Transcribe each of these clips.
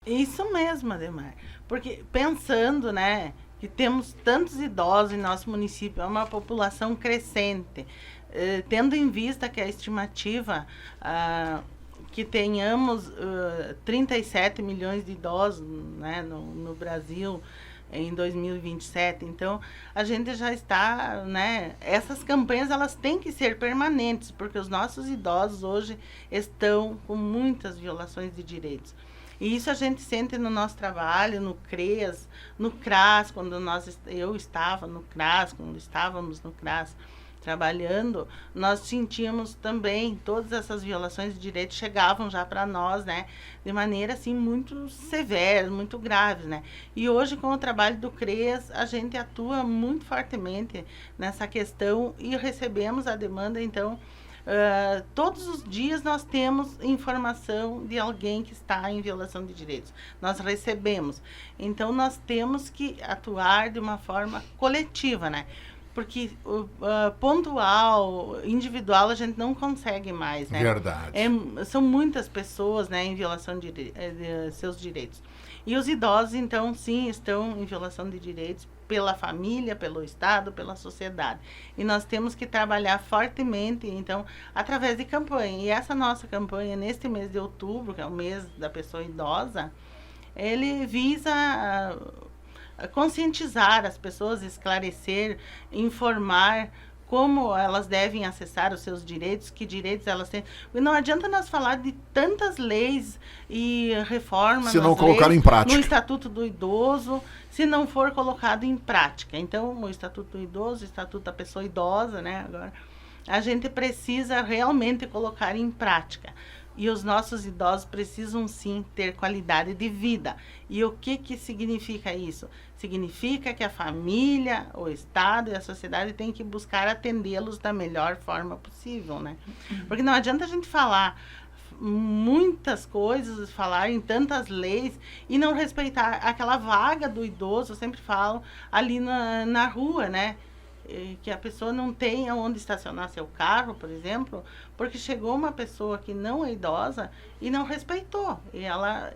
Isso mesmo, Ademar. Porque pensando, né, que temos tantos idosos em nosso município, é uma população crescente, tendo em vista que a estimativa que tenhamos 37 milhões de idosos, né, no Brasil em 2027. Então, a gente já está, né, essas campanhas elas têm que ser permanentes, porque os nossos idosos hoje estão com muitas violações de direitos. E isso a gente sente no nosso trabalho, no CREAS, no CRAS, eu estava no CRAS, quando estávamos no CRAS trabalhando, nós sentíamos também todas essas violações de direitos chegavam já para nós, né, de maneira assim muito severa, muito graves, né? E hoje com o trabalho do CREAS, a gente atua muito fortemente nessa questão e recebemos a demanda, então todos os dias nós temos informação de alguém que está em violação de direitos. Nós recebemos. Então, nós temos que atuar de uma forma coletiva, né? Porque pontual, individual, a gente não consegue mais, né? Verdade. São muitas pessoas, né, em violação de seus direitos. E os idosos, então, sim, estão em violação de direitos pela família, pelo Estado, pela sociedade. E nós temos que trabalhar fortemente, então, através de campanha. E essa nossa campanha, neste mês de outubro, que é o mês da pessoa idosa, ele visa conscientizar as pessoas, esclarecer, informar como elas devem acessar os seus direitos, que direitos elas têm. E não adianta nós falar de tantas leis e reformas se não colocar em prática no Estatuto do Idoso, se não for colocado em prática. Então, o Estatuto do Idoso, o Estatuto da Pessoa Idosa, né, agora, a gente precisa realmente colocar em prática. E os nossos idosos precisam sim ter qualidade de vida. E o que significa isso? Significa que a família, o Estado e a sociedade têm que buscar atendê-los da melhor forma possível, né? Porque não adianta a gente falar muitas coisas, falar em tantas leis e não respeitar aquela vaga do idoso, eu sempre falo, ali na rua, né? Que a pessoa não tenha onde estacionar seu carro, por exemplo, porque chegou uma pessoa que não é idosa e não respeitou.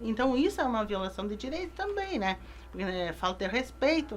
Então isso é uma violação de direito também, né? Porque falta de respeito,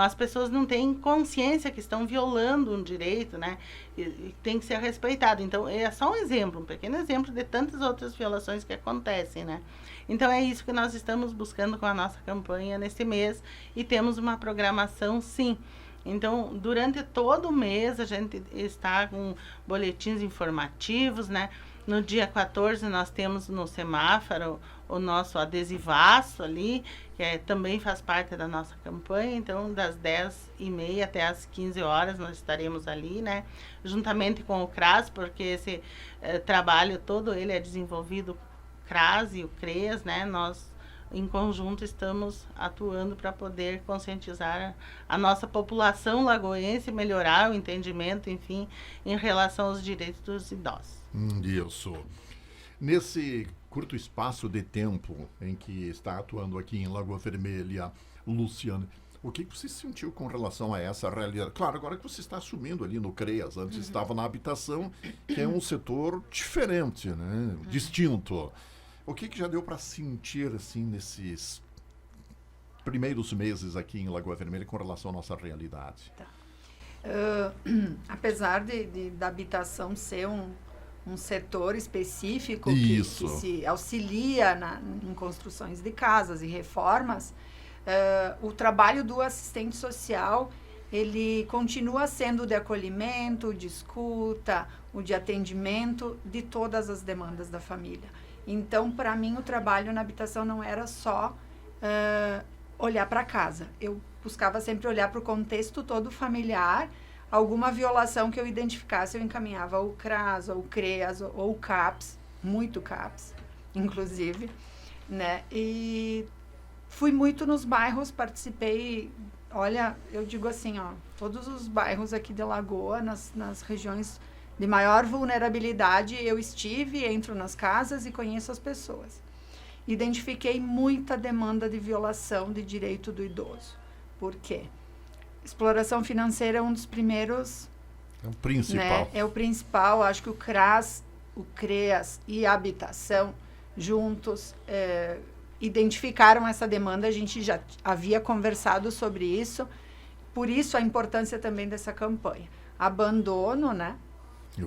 as pessoas não têm consciência que estão violando um direito, né? E tem que ser respeitado. Então é só um exemplo, um pequeno exemplo de tantas outras violações que acontecem, né? Então é isso que nós estamos buscando com a nossa campanha nesse mês e temos uma programação, sim. Então, durante todo o mês, a gente está com boletins informativos, né? No dia 14, nós temos no semáforo o nosso adesivaço ali, que também faz parte da nossa campanha. Então, das 10h30 até as 15 horas, nós estaremos ali, né? Juntamente com o CRAS, porque esse trabalho todo, ele é desenvolvido CRAS e o CREAS, né? Nós em conjunto estamos atuando para poder conscientizar a nossa população lagoense, melhorar o entendimento, enfim, em relação aos direitos dos idosos. Isso. Nesse curto espaço de tempo em que está atuando aqui em Lagoa Vermelha, Luciane, o que você sentiu com relação a essa realidade? Claro, agora que você está assumindo ali no CREAS, antes estava na habitação, que é um setor diferente, né? Distinto. O que já deu para sentir, assim, nesses primeiros meses aqui em Lagoa Vermelha com relação à nossa realidade? Tá. Apesar da habitação ser um setor específico que se auxilia em construções de casas e reformas, o trabalho do assistente social, ele continua sendo de acolhimento, de escuta, o de atendimento de todas as demandas da família. Então, para mim, o trabalho na habitação não era só olhar para casa. Eu buscava sempre olhar para o contexto todo familiar. Alguma violação que eu identificasse, eu encaminhava ao CRAS, ou o CREAS, ou o CAPS, muito CAPS, inclusive, né? E fui muito nos bairros, participei, olha, eu digo assim, ó, todos os bairros aqui de Lagoa, nas regiões de maior vulnerabilidade, eu estive, entro nas casas e conheço as pessoas. Identifiquei muita demanda de violação de direito do idoso. Por quê? Exploração financeira é um dos primeiros... É o principal. Né? É o principal. Acho que o CRAS, o CREAS e a habitação juntos identificaram essa demanda, a gente já havia conversado sobre isso, por isso a importância também dessa campanha. Abandono, né?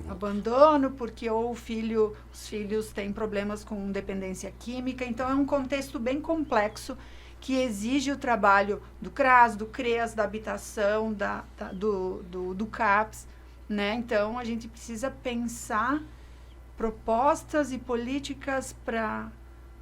Abandono, porque ou os filhos têm problemas com dependência química, então é um contexto bem complexo que exige o trabalho do CRAS, do CREAS, da habitação, do CAPS, né? Então a gente precisa pensar propostas e políticas para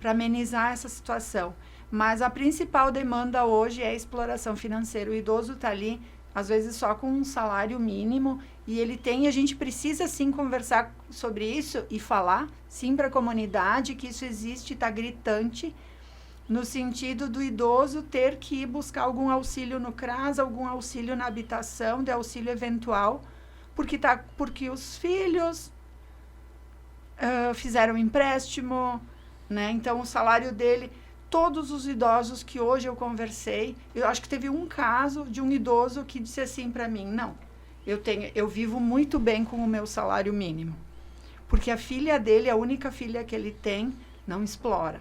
amenizar essa situação. Mas a principal demanda hoje é a exploração financeira. O idoso está ali, às vezes só com um salário mínimo, e a gente precisa sim conversar sobre isso e falar sim para a comunidade que isso existe, está gritante, no sentido do idoso ter que ir buscar algum auxílio no CRAS, algum auxílio na habitação, de auxílio eventual, porque os filhos fizeram empréstimo, né? Então o salário dele, todos os idosos que hoje eu conversei, eu acho que teve um caso de um idoso que disse assim para mim, não, eu vivo muito bem com o meu salário mínimo, porque a filha dele, a única filha que ele tem, não explora.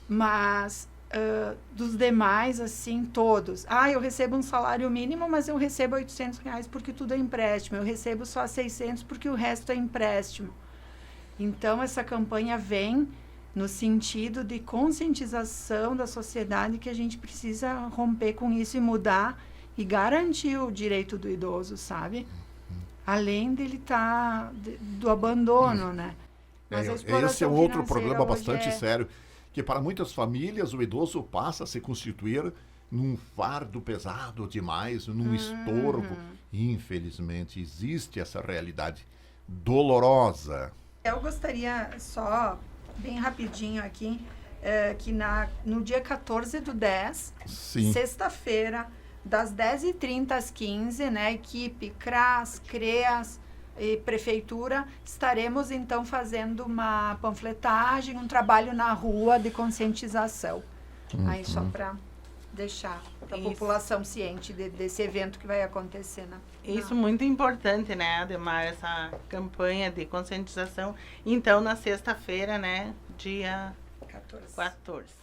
Mas dos demais, assim, todos, eu recebo um salário mínimo, mas eu recebo R$800 porque tudo é empréstimo, eu recebo só 600 porque o resto é empréstimo. Então essa campanha vem no sentido de conscientização da sociedade, que a gente precisa romper com isso e mudar e garantir o direito do idoso, sabe? Além dele do abandono, né? Mas esse é um outro problema bastante sério, que para muitas famílias o idoso passa a se constituir num fardo pesado demais, num estorvo. Infelizmente, existe essa realidade dolorosa. Eu gostaria só, bem rapidinho aqui, que no dia 14/10, sexta-feira, das 10h30 às 15h, né, equipe CRAS, CREAS e Prefeitura, estaremos então fazendo uma panfletagem, um trabalho na rua de conscientização. Aí só para deixar a população ciente desse evento que vai acontecer. Isso muito importante, né, Ademar, essa campanha de conscientização. Então, na sexta-feira, né, dia 14.